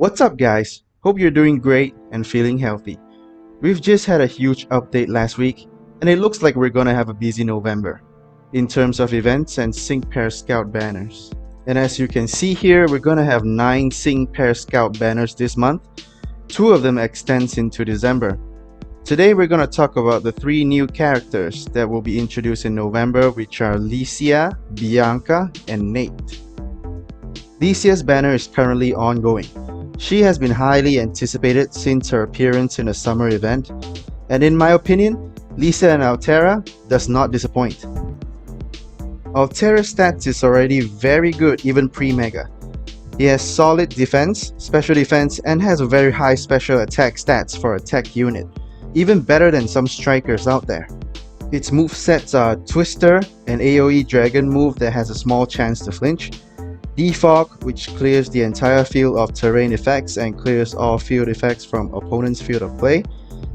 What's up guys? Hope you're doing great and feeling healthy. We've just had a huge update last week and it looks like we're gonna have a busy November in terms of events and Sync Pair Scout banners. And as you can see here, we're gonna have 9 Sync Pair Scout banners this month. 2 of them extends into December. Today we're gonna talk about the 3 new characters that will be introduced in November, which are Lisia, Bianca, and Nate. Lisia's banner is currently ongoing. She has been highly anticipated since her appearance in a summer event, and in my opinion, Lisia and Altaria does not disappoint. Altaria's stats is already very good even pre-mega. He has solid defense, special defense, and has a very high special attack stats for a tech unit, even better than some strikers out there. Its movesets are Twister, an AoE dragon move that has a small chance to flinch, Defog, which clears the entire field of terrain effects and clears all field effects from opponent's field of play.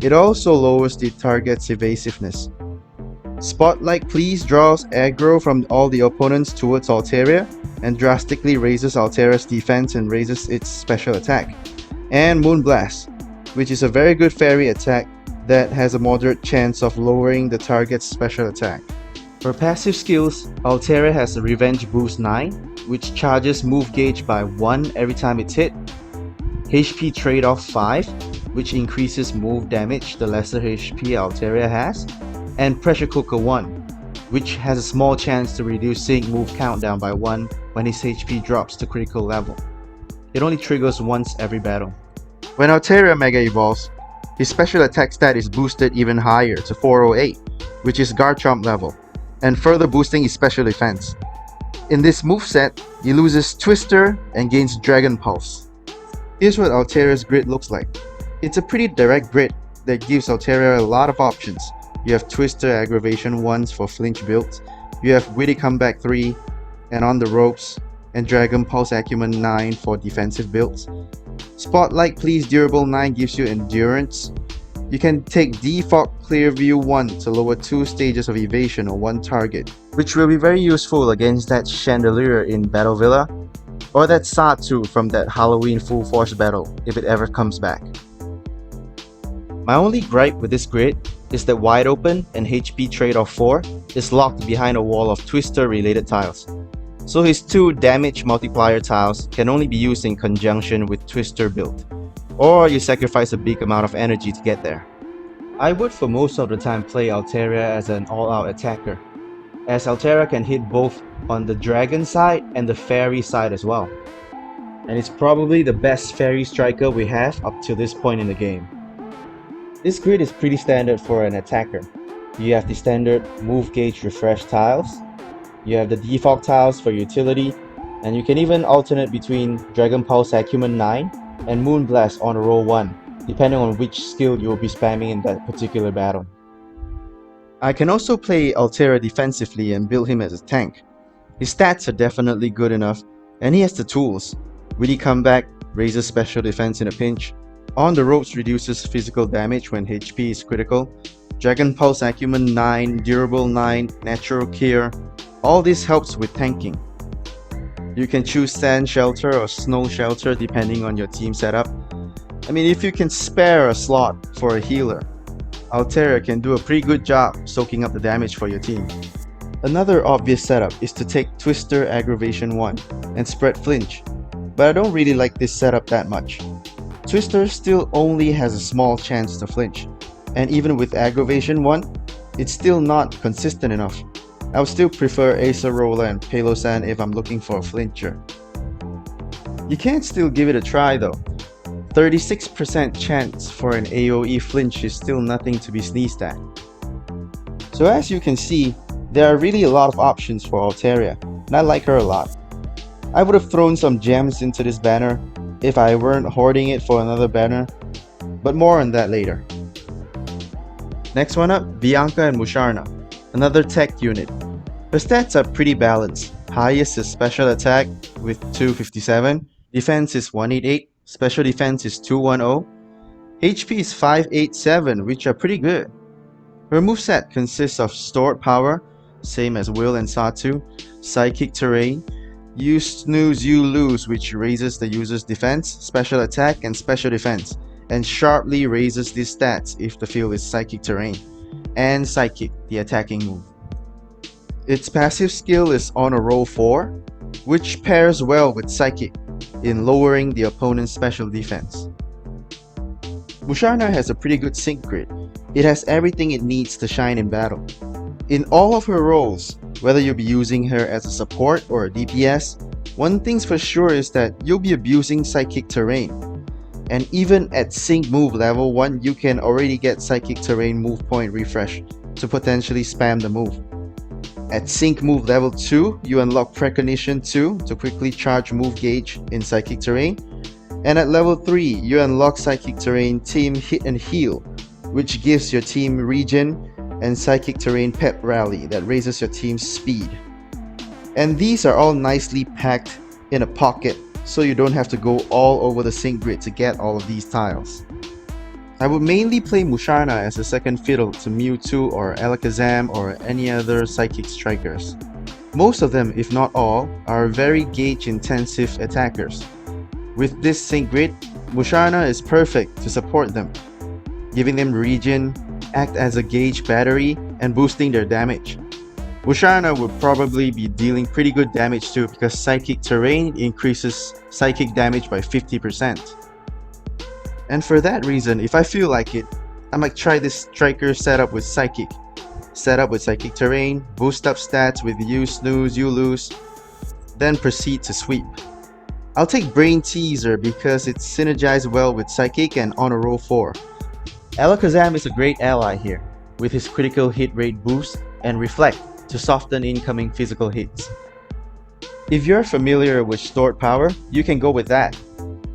It also lowers the target's evasiveness. Spotlight Please draws aggro from all the opponents towards Altaria and drastically raises Altaria's defense and raises its special attack. And Moonblast, which is a very good fairy attack that has a moderate chance of lowering the target's special attack. For passive skills, Altaria has a Revenge Boost 9, which charges move gauge by 1 every time it's hit, HP trade-off 5, which increases move damage the lesser HP Altaria has, and Pressure Cooker 1, which has a small chance to reduce Sync move countdown by 1 when his HP drops to critical level. It only triggers once every battle. When Altaria Mega Evolves, his special attack stat is boosted even higher to 408, which is Garchomp level, and further boosting his special defense. In this moveset, he loses Twister and gains Dragon Pulse. Here's what Altaria's grid looks like. It's a pretty direct grid that gives Altaria a lot of options. You have Twister Aggravation 1s for flinch builds, you have Witty Comeback 3 and On the Ropes, and Dragon Pulse Acumen 9 for defensive builds. Spotlight Please Durable 9 gives you Endurance. You can take Defog Clearview 1 to lower 2 stages of evasion on one target, which will be very useful against that Chandelier in Battle Villa, or that Satu from that Halloween Full Force battle if it ever comes back. My only gripe with this grid is that Wide Open and HP trade-off 4 is locked behind a wall of Twister related tiles. So his 2 damage multiplier tiles can only be used in conjunction with Twister build, or you sacrifice a big amount of energy to get there. I would for most of the time play Altaria as an all-out attacker, as Altaria can hit both on the dragon side and the fairy side as well. And it's probably the best fairy striker we have up to this point in the game. This grid is pretty standard for an attacker. You have the standard move gauge refresh tiles, you have the defog tiles for utility, and you can even alternate between Dragon Pulse Acumen 9 and Moonblast on roll 1, depending on which skill you will be spamming in that particular battle. I can also play Altaria defensively and build him as a tank. His stats are definitely good enough, and he has the tools. Witty Comeback raises special defense in a pinch, On the Ropes reduces physical damage when HP is critical, Dragon Pulse Acumen 9, Durable 9, Natural Cure, all this helps with tanking. You can choose Sand Shelter or Snow Shelter depending on your team setup. I mean, if you can spare a slot for a healer, Altaria can do a pretty good job soaking up the damage for your team. Another obvious setup is to take Twister Aggravation 1 and spread Flinch, but I don't really like this setup that much. Twister still only has a small chance to flinch, and even with Aggravation 1, it's still not consistent enough. I would still prefer Acerola and Pelosan if I'm looking for a flincher. You can still give it a try though. 36% chance for an AoE flinch is still nothing to be sneezed at. So as you can see, there are really a lot of options for Altaria, and I like her a lot. I would have thrown some gems into this banner if I weren't hoarding it for another banner, but more on that later. Next one up, Bianca and Musharna, another tech unit. Her stats are pretty balanced. Highest is special attack with 257, defense is 188, special defense is 210, HP is 587, which are pretty good. Her moveset consists of stored power, same as Will and Satu, psychic terrain, You snooze, you lose, which raises the user's defense, special attack, and special defense, and sharply raises these stats if the field is psychic terrain, and psychic, the attacking move. Its passive skill is on a roll 4, which pairs well with psychic in lowering the opponent's special defense. Musharna has a pretty good sync grid. It has everything it needs to shine in battle. In all of her roles, whether you'll be using her as a support or a DPS, one thing's for sure is that you'll be abusing psychic terrain. And even at sync move level 1, you can already get psychic terrain move point refresh to potentially spam the move. At sync move level 2, you unlock Precognition 2 to quickly charge move gauge in psychic terrain. And at level 3, you unlock Psychic Terrain Team Hit and Heal, which gives your team regen, and Psychic Terrain Pep Rally that raises your team's speed. And these are all nicely packed in a pocket, so you don't have to go all over the sync grid to get all of these tiles. I would mainly play Musharna as a second fiddle to Mewtwo or Alakazam or any other Psychic strikers. Most of them, if not all, are very gauge-intensive attackers. With this sync grid, Musharna is perfect to support them, giving them regen, act as a gauge battery, and boosting their damage. Musharna would probably be dealing pretty good damage too because Psychic Terrain increases psychic damage by 50%. And for that reason, if I feel like it, I might try this striker setup with Psychic. Setup with Psychic Terrain, boost up stats with you snooze, you lose, then proceed to sweep. I'll take Brain Teaser because it's synergized well with Psychic and on a roll 4. Alakazam is a great ally here, with his critical hit rate boost and Reflect to soften incoming physical hits. If you're familiar with Stored Power, you can go with that.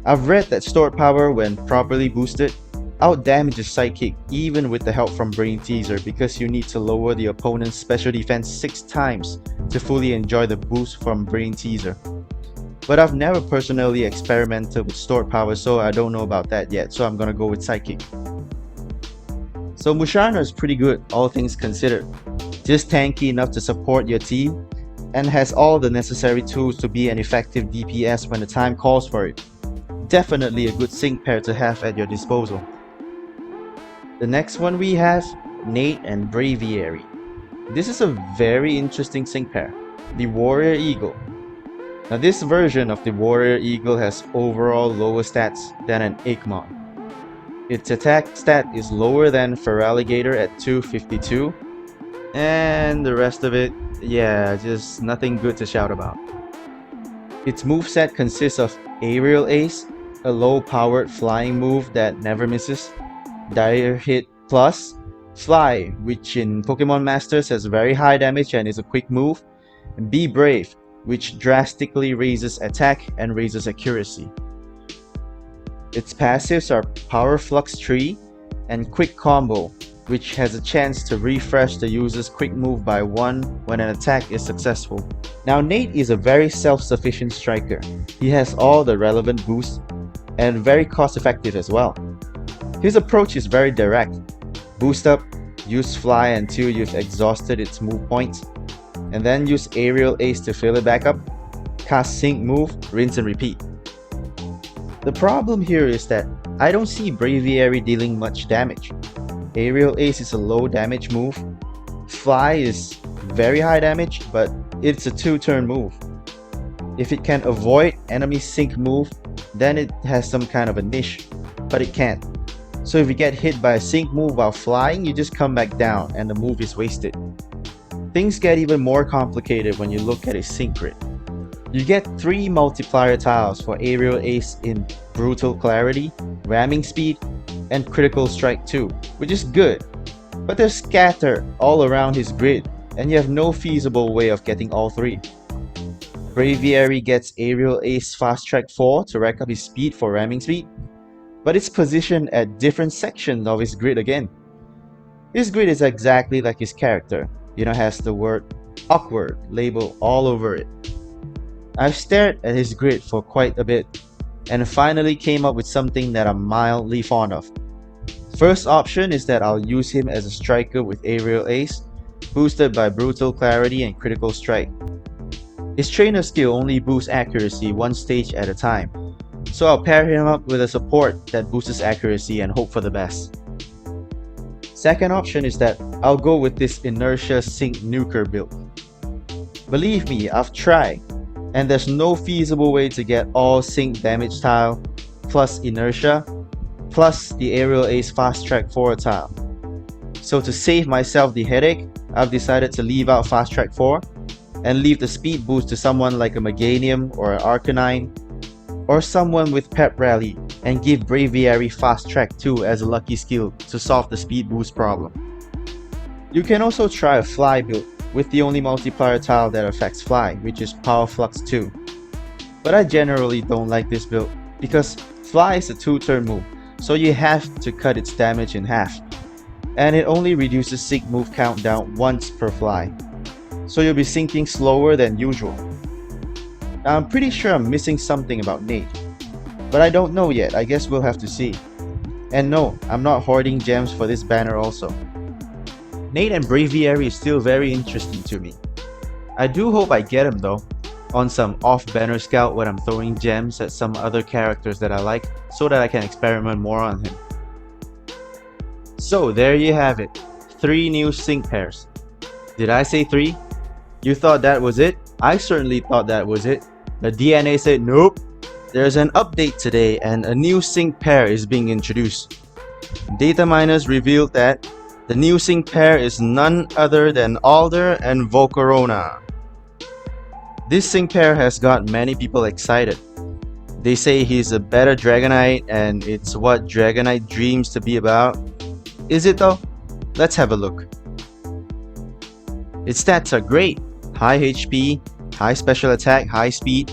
I've read that Stored Power, when properly boosted, outdamages Psychic even with the help from Brain Teaser because you need to lower the opponent's special defense 6 times to fully enjoy the boost from Brain Teaser. But I've never personally experimented with Stored Power, so I don't know about that yet, so I'm gonna go with Psychic. So Musharna is pretty good, all things considered. Just tanky enough to support your team, and has all the necessary tools to be an effective DPS when the time calls for it. Definitely a good sync pair to have at your disposal. The next one we have, Nate and Braviary. This is a very interesting sync pair, the Warrior Eagle. Now this version of the Warrior Eagle has overall lower stats than an Igmon. Its attack stat is lower than Feraligatr at 252, and the rest of it, yeah, just nothing good to shout about. Its moveset consists of Aerial Ace, a low-powered flying move that never misses, Dire Hit Plus, Fly, which in Pokemon Masters has very high damage and is a quick move, and Be Brave, which drastically raises attack and raises accuracy. Its passives are Power Flux Tree and Quick Combo, which has a chance to refresh the user's quick move by 1 when an attack is successful. Now Nate is a very self-sufficient striker. He has all the relevant boosts and very cost-effective as well. His approach is very direct. Boost up, use Fly until you've exhausted its move points, and then use Aerial Ace to fill it back up, cast Sync move, rinse and repeat. The problem here is that I don't see Braviary dealing much damage. Aerial Ace is a low damage move, Fly is very high damage, but it's a 2-turn move. If it can avoid enemy sync move, then it has some kind of a niche, but it can't. So if you get hit by a sync move while flying, you just come back down and the move is wasted. Things get even more complicated when you look at a sync grid. You get 3 multiplier tiles for Aerial Ace in Brutal Clarity, Ramming Speed, and Critical Strike 2, which is good. But they're scattered all around his grid, and you have no feasible way of getting all 3. Braviary gets Aerial Ace Fast Track 4 to rack up his speed for Ramming Speed, but it's positioned at different sections of his grid again. His grid is exactly like his character, has the word awkward labeled all over it. I've stared at his grid for quite a bit, and finally came up with something that I'm mildly fond of. First option is that I'll use him as a striker with Aerial Ace, boosted by Brutal Clarity and Critical Strike. His trainer skill only boosts accuracy one stage at a time, so I'll pair him up with a support that boosts accuracy and hope for the best. Second option is that I'll go with this Inertia Sync Nuker build. Believe me, I've tried, and there's no feasible way to get all Sync damage tile, plus Inertia, plus the Aerial Ace Fast Track forward tile. So to save myself the headache, I've decided to leave out Fast Track 4 and leave the speed boost to someone like a Meganium or an Arcanine, or someone with Pep Rally, and give Braviary Fast Track 2 as a lucky skill to solve the speed boost problem. You can also try a Fly build with the only multiplier tile that affects Fly, which is Power Flux 2. But I generally don't like this build because Fly is a 2-turn move, so you have to cut its damage in half, and it only reduces sync move count down once per Fly, so you'll be syncing slower than usual. Now, I'm pretty sure I'm missing something about Nate, but I don't know yet. I guess we'll have to see. And no, I'm not hoarding gems for this banner also. Nate and Braviary is still very interesting to me. I do hope I get him though, on some off-banner scout when I'm throwing gems at some other characters that I like, so that I can experiment more on him. So there you have it, 3 new sync pairs. Did I say 3? You thought that was it? I certainly thought that was it. The DeNA said nope. There's an update today and a new sync pair is being introduced. Data miners revealed that the new sync pair is none other than Alder and Volcarona. This sync pair has got many people excited. They say he's a better Dragonite and it's what Dragonite dreams to be about. Is it though? Let's have a look. Its stats are great. High HP, high special attack, high speed,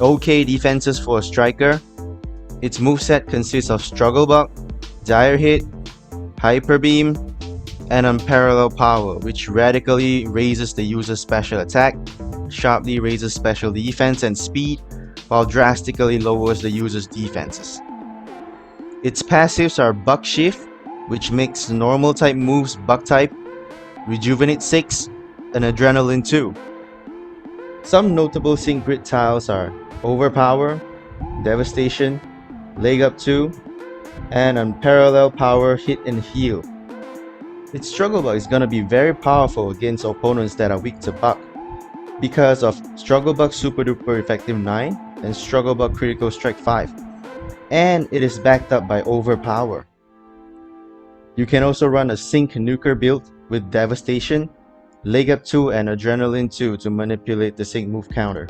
okay defenses for a striker. Its moveset consists of Struggle Bug, Dire Hit, Hyper Beam, and Unparalleled Power, which radically raises the user's special attack, sharply raises special defense and speed, while drastically lowers the user's defenses. Its passives are Bug Shift, which makes normal type moves Bug type, Rejuvenate 6, and Adrenaline 2. Some notable sync grid tiles are Overpower, Devastation, Leg Up 2, and Unparalleled Power Hit and Heal. Its Struggle Bug is gonna be very powerful against opponents that are weak to Bug because of Struggle Bug Super Duper Effective 9 and Struggle Bug Critical Strike 5, and it is backed up by Overpower. You can also run a Sync Nuker build with Devastation, Leg Up 2 and Adrenaline 2 to manipulate the sync move counter.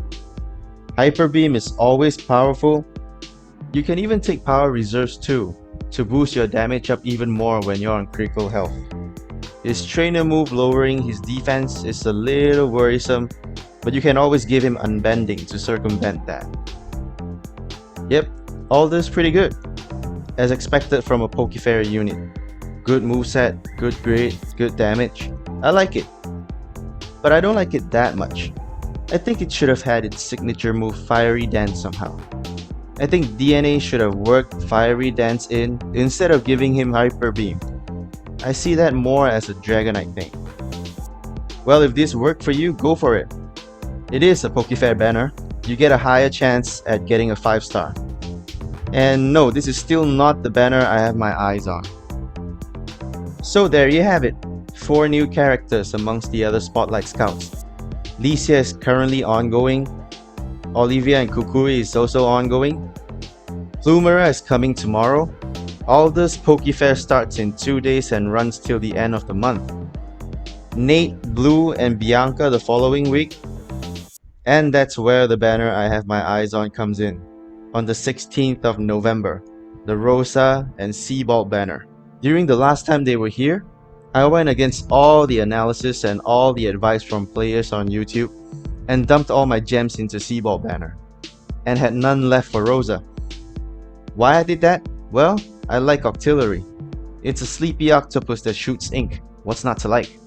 Hyper Beam is always powerful. You can even take Power Reserves too to boost your damage up even more when you're on critical health. His trainer move lowering his defense is a little worrisome, but you can always give him Unbending to circumvent that. Yep, all this pretty good, as expected from a Poke Fair unit. Good moveset, good grid, good damage. I like it. But I don't like it that much. I think it should have had its signature move Fiery Dance somehow. I think DeNA should have worked Fiery Dance in instead of giving him Hyper Beam. I see that more as a Dragonite thing. Well, if this worked for you, go for it. It is a Poke Fair banner. You get a higher chance at getting a 5-star. And no, this is still not the banner I have my eyes on. So there you have it, 4 new characters amongst the other Spotlight Scouts. Lisia is currently ongoing, Olivia and Kukui is also ongoing, Plumera is coming tomorrow, Alder's Poke Fair starts in 2 days and runs till the end of the month, Nate, Blue and Bianca the following week, and that's where the banner I have my eyes on comes in, on the 16th of November, the Rosa and Seabolt banner. During the last time they were here, I went against all the analysis and all the advice from players on YouTube and dumped all my gems into Seabolt banner, and had none left for Rosa. Why I did that? Well, I like Octillery. It's a sleepy octopus that shoots ink, what's not to like?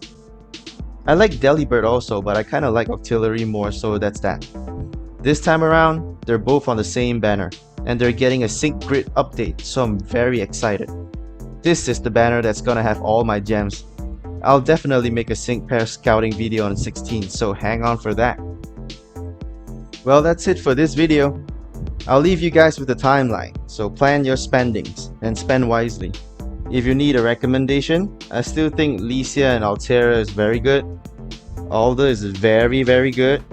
I like Delibird also, but I kinda like Octillery more, so that's that. This time around, they're both on the same banner, and they're getting a sync grid update, so I'm very excited. This is the banner that's gonna have all my gems. I'll definitely make a sync pair scouting video on 16, so hang on for that. Well, that's it for this video. I'll leave you guys with a timeline, so plan your spendings and spend wisely. If you need a recommendation, I still think Lisia and Altaria is very good. Alda is very good.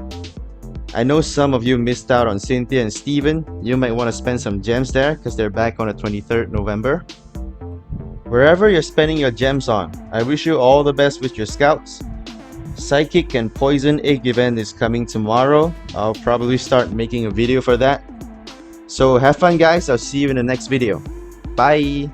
I know some of you missed out on Cynthia and Steven. You might want to spend some gems there because they're back on the 23rd November. Wherever you're spending your gems on, I wish you all the best with your scouts. Psychic and Poison Egg event is coming tomorrow. I'll probably start making a video for that. So have fun guys, I'll see you in the next video. Bye!